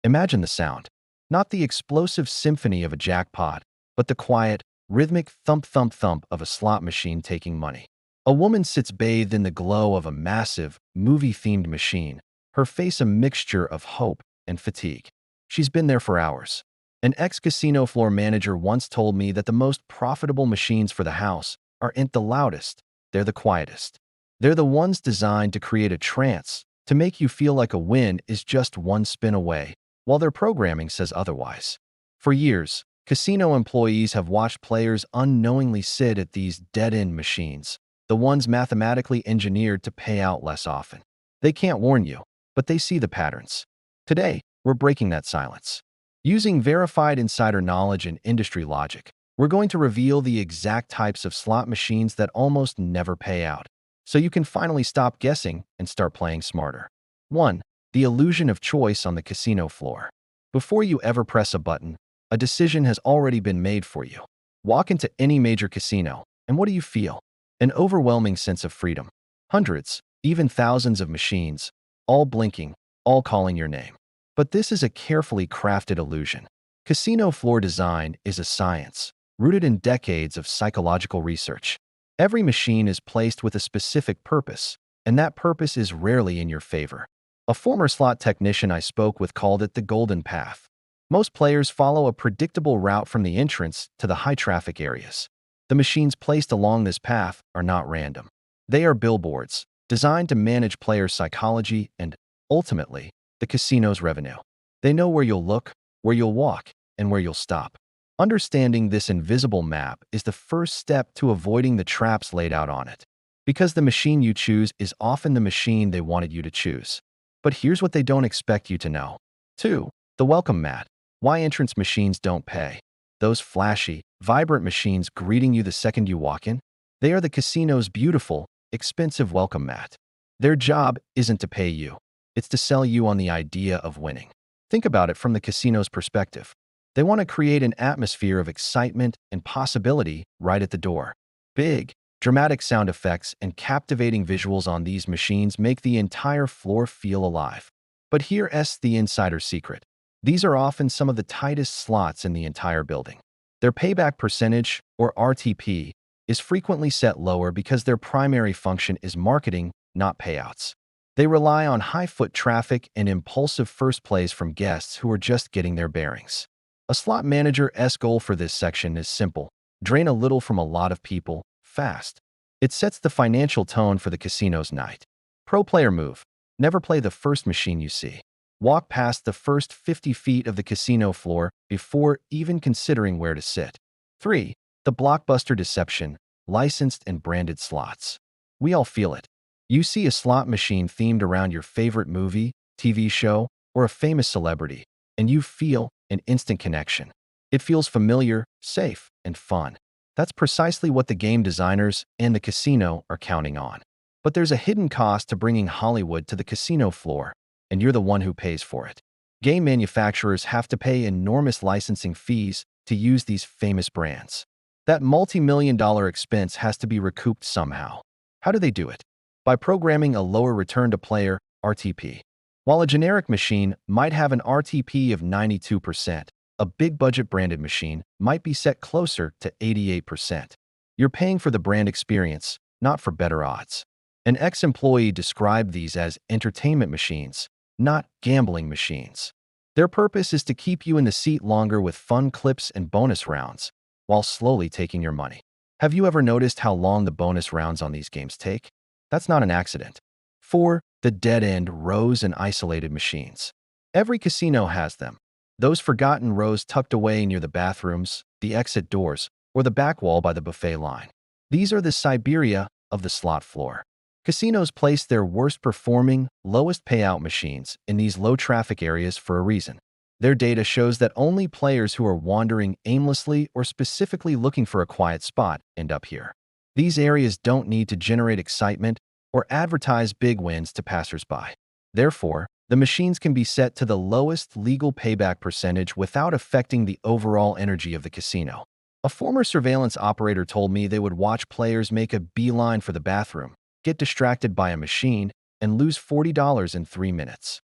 Imagine the sound. Not the explosive symphony of a jackpot, but the quiet, rhythmic thump-thump-thump of a slot machine taking money. A woman sits bathed in the glow of a massive, movie-themed machine, her face a mixture of hope and fatigue. She's been there for hours. An ex-casino floor manager once told me that the most profitable machines for the house aren't the loudest, they're the quietest. They're the ones designed to create a trance, to make you feel like a win is just one spin away, while their programming says otherwise. For years, casino employees have watched players unknowingly sit at these dead-end machines, the ones mathematically engineered to pay out less often. They can't warn you, but they see the patterns. Today, we're breaking that silence. Using verified insider knowledge and industry logic, we're going to reveal the exact types of slot machines that almost never pay out, so you can finally stop guessing and start playing smarter. 1. The illusion of choice on the casino floor. Before you ever press a button, a decision has already been made for you. Walk into any major casino, and what do you feel? An overwhelming sense of freedom. Hundreds, even thousands of machines, all blinking, all calling your name. But this is a carefully crafted illusion. Casino floor design is a science, rooted in decades of psychological research. Every machine is placed with a specific purpose, and that purpose is rarely in your favor. A former slot technician I spoke with called it the golden path. Most players follow a predictable route from the entrance to the high-traffic areas. The machines placed along this path are not random. They are billboards, designed to manage players' psychology and, ultimately, the casino's revenue. They know where you'll look, where you'll walk, and where you'll stop. Understanding this invisible map is the first step to avoiding the traps laid out on it. Because the machine you choose is often the machine they wanted you to choose. But here's what they don't expect you to know. 2. The welcome mat. Why entrance machines don't pay. Those flashy, vibrant machines greeting you the second you walk in? They are the casino's beautiful, expensive welcome mat. Their job isn't to pay you. It's to sell you on the idea of winning. Think about it from the casino's perspective. They want to create an atmosphere of excitement and possibility right at the door. Big, dramatic sound effects and captivating visuals on these machines make the entire floor feel alive. But here's the insider secret. These are often some of the tightest slots in the entire building. Their payback percentage, or RTP, is frequently set lower because their primary function is marketing, not payouts. They rely on high foot traffic and impulsive first plays from guests who are just getting their bearings. A slot manager's goal for this section is simple: drain a little from a lot of people, fast. It sets the financial tone for the casino's night. Pro player move. Never play the first machine you see. Walk past the first 50 feet of the casino floor before even considering where to sit. 3. The blockbuster deception, licensed and branded slots. We all feel it. You see a slot machine themed around your favorite movie, TV show, or a famous celebrity, and you feel an instant connection. It feels familiar, safe, and fun. That's precisely what the game designers and the casino are counting on. But there's a hidden cost to bringing Hollywood to the casino floor, and you're the one who pays for it. Game manufacturers have to pay enormous licensing fees to use these famous brands. That multi-million-dollar expense has to be recouped somehow. How do they do it? By programming a lower return-to-player RTP. While a generic machine might have an RTP of 92%, a big-budget branded machine might be set closer to 88%. You're paying for the brand experience, not for better odds. An ex-employee described these as entertainment machines, not gambling machines. Their purpose is to keep you in the seat longer with fun clips and bonus rounds, while slowly taking your money. Have you ever noticed how long the bonus rounds on these games take? That's not an accident. 4. The dead-end rows and isolated machines. Every casino has them. Those forgotten rows tucked away near the bathrooms, the exit doors, or the back wall by the buffet line. These are the Siberia of the slot floor. Casinos place their worst-performing, lowest payout machines in these low-traffic areas for a reason. Their data shows that only players who are wandering aimlessly or specifically looking for a quiet spot end up here. These areas don't need to generate excitement or advertise big wins to passersby. Therefore, the machines can be set to the lowest legal payback percentage without affecting the overall energy of the casino. A former surveillance operator told me they would watch players make a beeline for the bathroom, get distracted by a machine, and lose $40 in 3 minutes.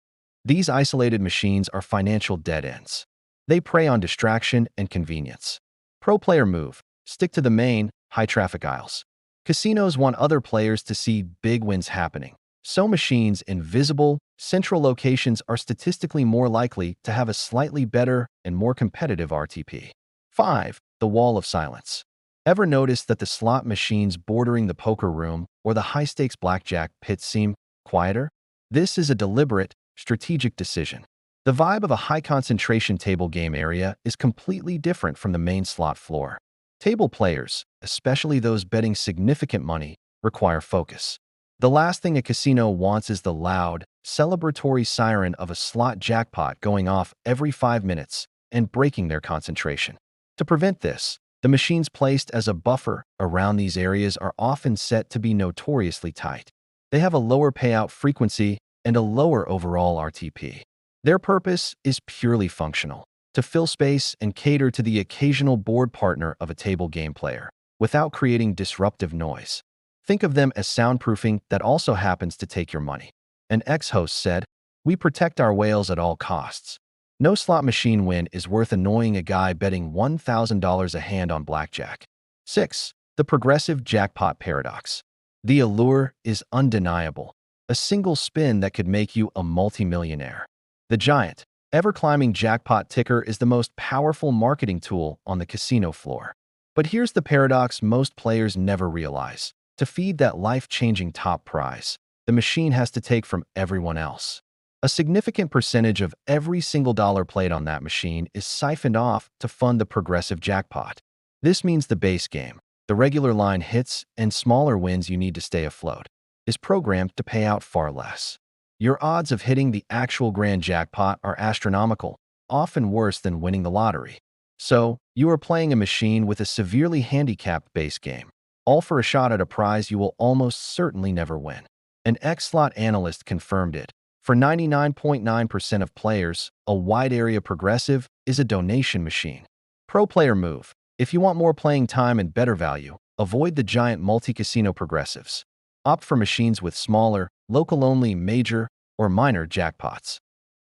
These isolated machines are financial dead ends. They prey on distraction and convenience. Pro player move. Stick to the main, high-traffic aisles. Casinos want other players to see big wins happening. So machines in visible, central locations are statistically more likely to have a slightly better and more competitive RTP. 5. The wall of silence. Ever notice that the slot machines bordering the poker room or the high-stakes blackjack pits seem quieter? This is a deliberate, strategic decision. The vibe of a high-concentration table game area is completely different from the main slot floor. Table players, especially those betting significant money, require focus. The last thing a casino wants is the loud, celebratory siren of a slot jackpot going off every 5 minutes and breaking their concentration. To prevent this, the machines placed as a buffer around these areas are often set to be notoriously tight. They have a lower payout frequency and a lower overall RTP. Their purpose is purely functional, to fill space and cater to the occasional board partner of a table game player, without creating disruptive noise. Think of them as soundproofing that also happens to take your money. An ex-host said, "We protect our whales at all costs. No slot machine win is worth annoying a guy betting $1,000 a hand on blackjack." 6. The progressive jackpot paradox. The allure is undeniable. A single spin that could make you a multimillionaire. The giant, ever-climbing jackpot ticker is the most powerful marketing tool on the casino floor. But here's the paradox most players never realize. To feed that life-changing top prize, the machine has to take from everyone else. A significant percentage of every single dollar played on that machine is siphoned off to fund the progressive jackpot. This means the base game, the regular line hits and smaller wins you need to stay afloat, is programmed to pay out far less. Your odds of hitting the actual grand jackpot are astronomical, often worse than winning the lottery. So, you are playing a machine with a severely handicapped base game, all for a shot at a prize you will almost certainly never win. An ex-slot analyst confirmed it. For 99.9% of players, a wide-area progressive is a donation machine. Pro player move. If you want more playing time and better value, avoid the giant multi-casino progressives. Opt for machines with smaller, local-only major or minor jackpots.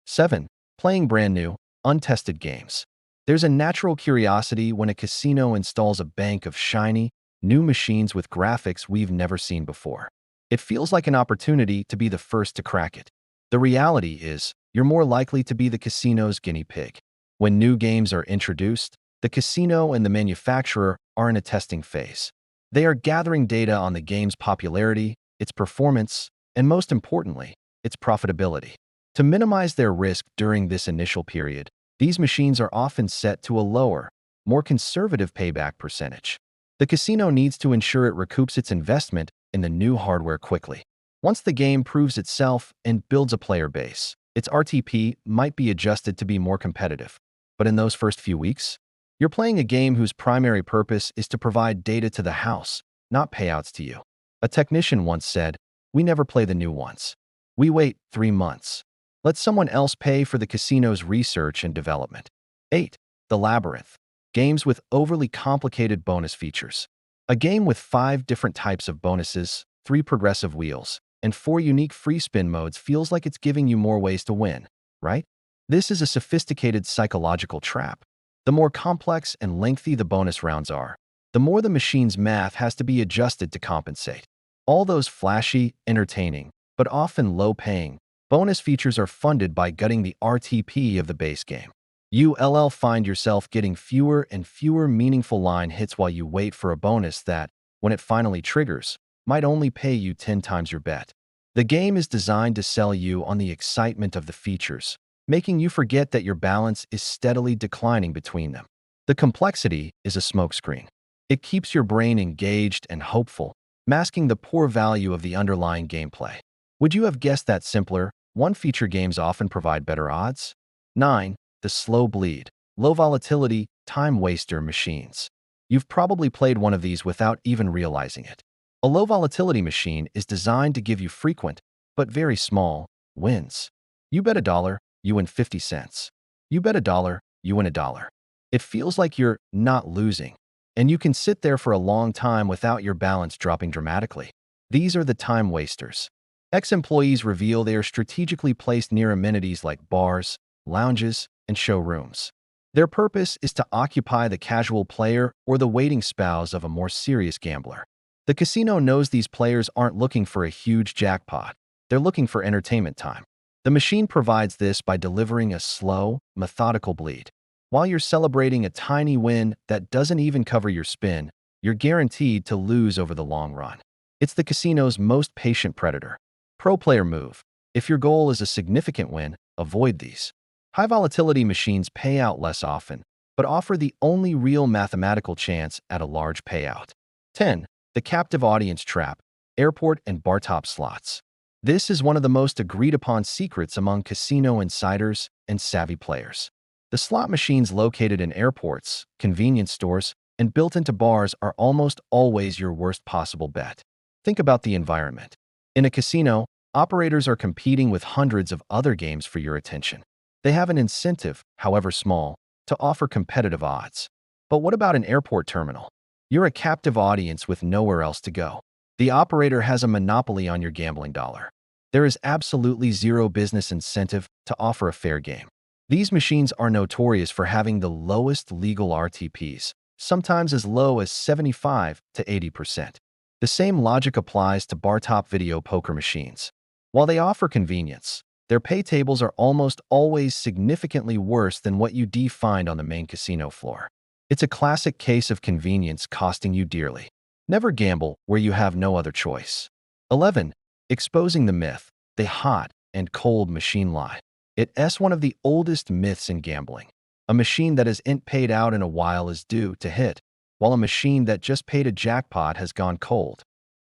7. Playing brand new, untested games. There's a natural curiosity when a casino installs a bank of shiny, new machines with graphics we've never seen before. It feels like an opportunity to be the first to crack it. The reality is, you're more likely to be the casino's guinea pig. When new games are introduced, the casino and the manufacturer are in a testing phase. They are gathering data on the game's popularity, its performance, and most importantly, its profitability. To minimize their risk during this initial period, these machines are often set to a lower, more conservative payback percentage. The casino needs to ensure it recoups its investment in the new hardware quickly. Once the game proves itself and builds a player base, its RTP might be adjusted to be more competitive. But in those first few weeks, you're playing a game whose primary purpose is to provide data to the house, not payouts to you. A technician once said, "We never play the new ones. We wait 3 months. Let someone else pay for the casino's research and development." 8. The Labyrinth. Games with overly complicated bonus features. A game with 5 different types of bonuses, 3 progressive wheels, and 4 unique free spin modes feels like it's giving you more ways to win, right? This is a sophisticated psychological trap. The more complex and lengthy the bonus rounds are, the more the machine's math has to be adjusted to compensate. All those flashy, entertaining, but often low-paying, bonus features are funded by gutting the RTP of the base game. You'll find yourself getting fewer and fewer meaningful line hits while you wait for a bonus that, when it finally triggers, might only pay you 10 times your bet. The game is designed to sell you on the excitement of the features, making you forget that your balance is steadily declining between them. The complexity is a smokescreen. It keeps your brain engaged and hopeful, masking the poor value of the underlying gameplay. Would you have guessed that simpler, one-feature games often provide better odds? 9. The slow bleed, low volatility, time waster machines. You've probably played one of these without even realizing it. A low volatility machine is designed to give you frequent, but very small, wins. You bet $1, you win 50 cents. You bet $1, you win $1. It feels like you're not losing, and you can sit there for a long time without your balance dropping dramatically. These are the time wasters. Ex-employees reveal they are strategically placed near amenities like bars, lounges, and showrooms. Their purpose is to occupy the casual player or the waiting spouse of a more serious gambler. The casino knows these players aren't looking for a huge jackpot. They're looking for entertainment time. The machine provides this by delivering a slow, methodical bleed. While you're celebrating a tiny win that doesn't even cover your spin, you're guaranteed to lose over the long run. It's the casino's most patient predator. Pro player move. If your goal is a significant win, avoid these. High volatility machines pay out less often, but offer the only real mathematical chance at a large payout. 10. The captive audience trap, airport and bar top slots. This is one of the most agreed upon secrets among casino insiders and savvy players. The slot machines located in airports, convenience stores, and built into bars are almost always your worst possible bet. Think about the environment. In a casino, operators are competing with hundreds of other games for your attention. They have an incentive, however small, to offer competitive odds. But what about an airport terminal? You're a captive audience with nowhere else to go. The operator has a monopoly on your gambling dollar. There is absolutely zero business incentive to offer a fair game. These machines are notorious for having the lowest legal RTPs, sometimes as low as 75 to 80%. The same logic applies to bar-top video poker machines. While they offer convenience, their pay tables are almost always significantly worse than what you'd find on the main casino floor. It's a classic case of convenience costing you dearly. Never gamble where you have no other choice. 11. Exposing the myth, the hot and cold machine lie. It's one of the oldest myths in gambling. A machine that isn't paid out in a while is due to hit, while a machine that just paid a jackpot has gone cold.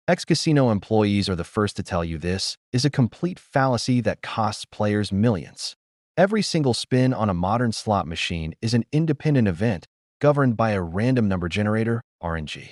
Ex-casino employees are the first to tell you this is a complete fallacy that costs players millions. Every single spin on a modern slot machine is an independent event governed by a random number generator, RNG.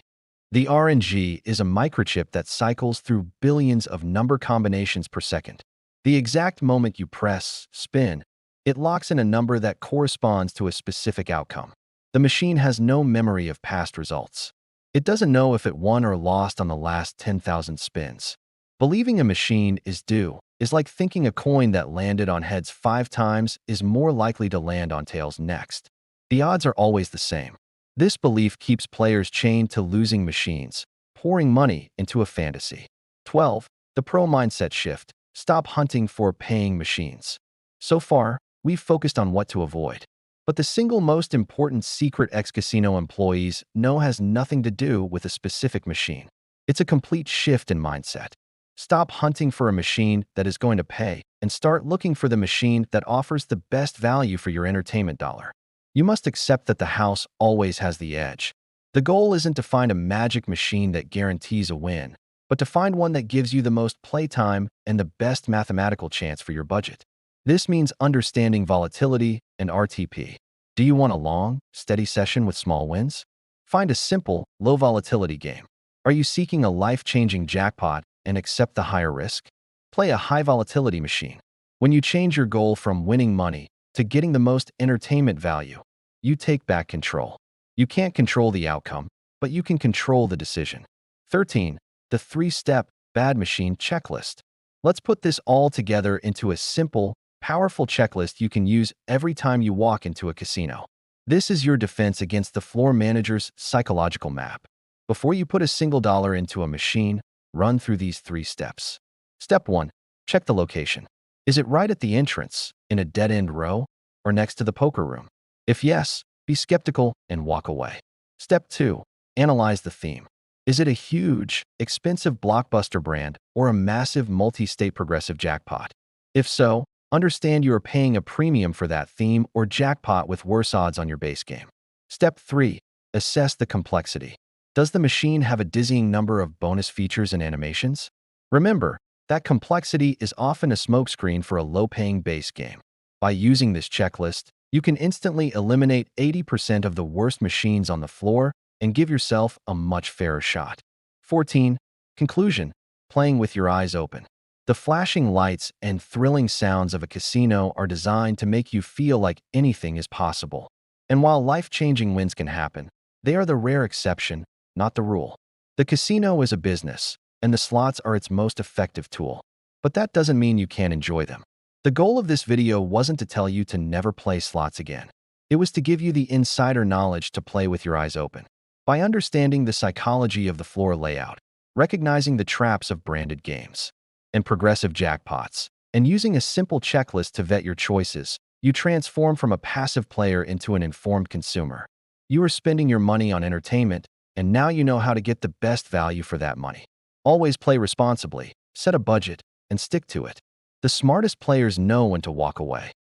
The RNG is a microchip that cycles through billions of number combinations per second. The exact moment you press spin, it locks in a number that corresponds to a specific outcome. The machine has no memory of past results. It doesn't know if it won or lost on the last 10,000 spins. Believing a machine is due is like thinking a coin that landed on heads 5 times is more likely to land on tails next. The odds are always the same. This belief keeps players chained to losing machines, pouring money into a fantasy. 12. The pro mindset shift. Stop hunting for paying machines. So far, we've focused on what to avoid. But the single most important secret ex-casino employees know has nothing to do with a specific machine. It's a complete shift in mindset. Stop hunting for a machine that is going to pay and start looking for the machine that offers the best value for your entertainment dollar. You must accept that the house always has the edge. The goal isn't to find a magic machine that guarantees a win, but to find one that gives you the most playtime and the best mathematical chance for your budget. This means understanding volatility and RTP. Do you want a long, steady session with small wins? Find a simple, low-volatility game. Are you seeking a life-changing jackpot and accept the higher risk? Play a high-volatility machine. When you change your goal from winning money to getting the most entertainment value, you take back control. You can't control the outcome, but you can control the decision. 13. The 3-step bad machine checklist. Let's put this all together into a simple, powerful checklist you can use every time you walk into a casino. This is your defense against the floor manager's psychological map. Before you put a single dollar into a machine, run through these 3 steps. Step 1. Check the location. Is it right at the entrance, in a dead-end row, or next to the poker room? If yes, be skeptical and walk away. Step 2. Analyze the theme. Is it a huge, expensive blockbuster brand or a massive multi-state progressive jackpot? If so, understand you are paying a premium for that theme or jackpot with worse odds on your base game. Step 3. Assess the complexity. Does the machine have a dizzying number of bonus features and animations? Remember, that complexity is often a smokescreen for a low-paying base game. By using this checklist, you can instantly eliminate 80% of the worst machines on the floor and give yourself a much fairer shot. 14. Conclusion. Playing with your eyes open. The flashing lights and thrilling sounds of a casino are designed to make you feel like anything is possible. And while life-changing wins can happen, they are the rare exception, not the rule. The casino is a business, and the slots are its most effective tool. but that doesn't mean you can't enjoy them. The goal of this video wasn't to tell you to never play slots again. It was to give you the insider knowledge to play with your eyes open. By understanding the psychology of the floor layout, recognizing the traps of branded games and progressive jackpots, and using a simple checklist to vet your choices, you transform from a passive player into an informed consumer. You are spending your money on entertainment, and now you know how to get the best value for that money. Always play responsibly, set a budget, and stick to it. The smartest players know when to walk away.